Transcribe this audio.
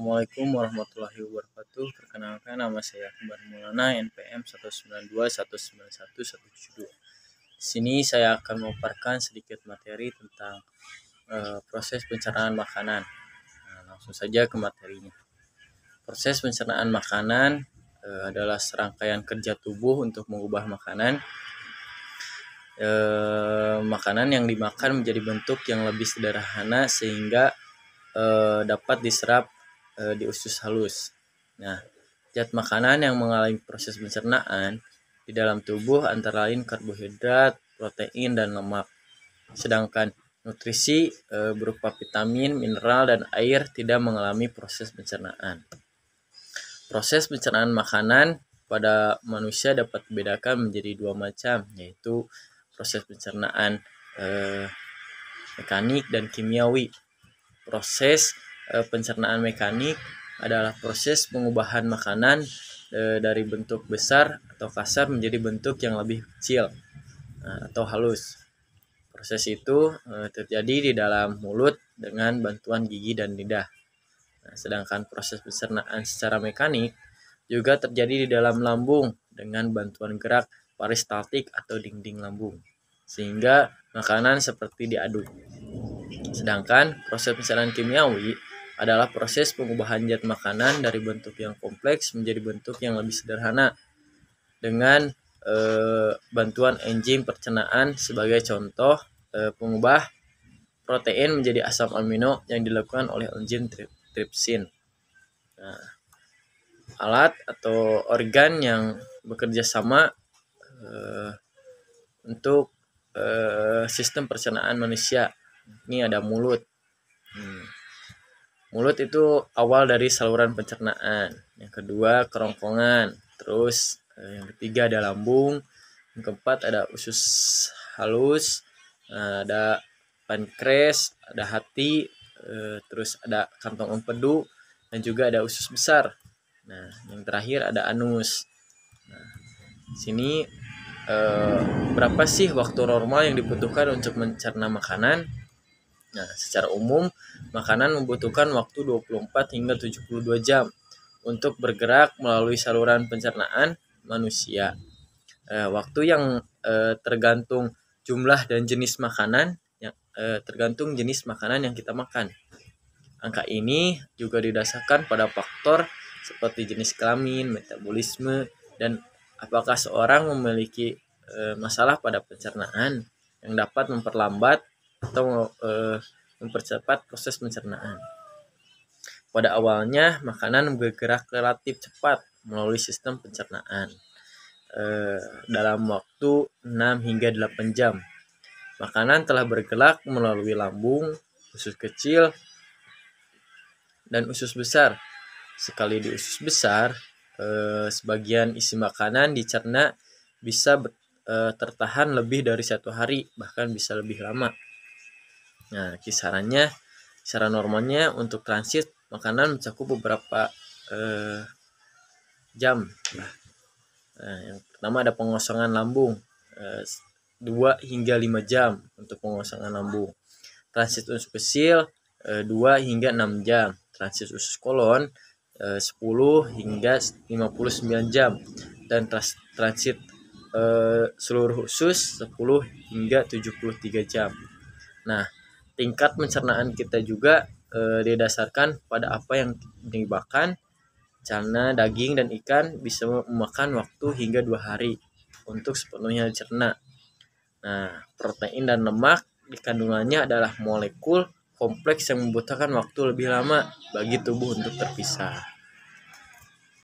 Assalamualaikum warahmatullahi wabarakatuh. Perkenalkan, nama saya Akbar Maulana, NPM 192191172. Di sini saya akan memaparkan sedikit materi tentang proses pencernaan makanan. Langsung saja ke materinya. Proses pencernaan makanan adalah serangkaian kerja tubuh untuk mengubah makanan. Makanan yang dimakan menjadi bentuk yang lebih sederhana sehingga dapat diserap di usus halus. Nah, zat makanan yang mengalami proses pencernaan di dalam tubuh antara lain karbohidrat, protein, dan lemak. Sedangkan nutrisi berupa vitamin, mineral, dan air tidak mengalami proses pencernaan. Proses pencernaan makanan pada manusia dapat dibedakan menjadi dua macam, yaitu proses pencernaan mekanik dan kimiawi. Proses pencernaan mekanik adalah proses pengubahan makanan dari bentuk besar atau kasar menjadi bentuk yang lebih kecil atau halus. Proses itu terjadi di dalam mulut dengan bantuan gigi dan lidah. Sedangkan proses pencernaan secara mekanik juga terjadi di dalam lambung dengan bantuan gerak peristaltik atau dinding lambung, sehingga makanan seperti diaduk. Sedangkan proses pencernaan kimiawi adalah proses pengubahan zat makanan dari bentuk yang kompleks menjadi bentuk yang lebih sederhana dengan bantuan enzim pencernaan. Sebagai contoh, pengubah protein menjadi asam amino yang dilakukan oleh enzim tripsin. Alat atau organ yang bekerja sama untuk sistem pencernaan manusia. Ini ada mulut. Mulut itu awal dari saluran pencernaan. Yang kedua kerongkongan. Terus yang ketiga ada lambung. Yang keempat ada usus halus. Ada pankreas, ada hati. Terus ada kantong empedu dan juga ada usus besar. Nah, yang terakhir ada anus. Nah, sini berapa sih waktu normal yang dibutuhkan untuk mencerna makanan? Nah, secara umum makanan membutuhkan waktu 24 hingga 72 jam untuk bergerak melalui saluran pencernaan manusia. Waktu yang tergantung jumlah dan jenis makanan yang tergantung jenis makanan yang kita makan. Angka ini juga didasarkan pada faktor seperti jenis kelamin, metabolisme, dan apakah seorang memiliki masalah pada pencernaan yang dapat memperlambat atau mempercepat proses pencernaan. Pada awalnya, makanan bergerak relatif cepat melalui sistem pencernaan dalam waktu 6 hingga 8 jam. Makanan telah bergerak melalui lambung, usus kecil, dan usus besar. Sekali di usus besar, sebagian isi makanan dicerna bisa tertahan lebih dari 1 hari, bahkan bisa lebih lama. Nah, kisaran normalnya untuk transit makanan mencakup beberapa jam. Yang pertama ada pengosongan lambung, 2 hingga 5 jam untuk pengosongan lambung. Transit usus kecil 2 hingga 6 jam. Transit usus kolon 10 hingga 59 jam. Dan transit seluruh usus 10 hingga 73 jam. Nah, tingkat pencernaan kita juga didasarkan pada apa yang dimakan. Karena daging dan ikan bisa memakan waktu hingga 2 hari untuk sepenuhnya dicerna. Nah, protein dan lemak dikandungannya adalah molekul kompleks yang membutuhkan waktu lebih lama bagi tubuh untuk terpisah.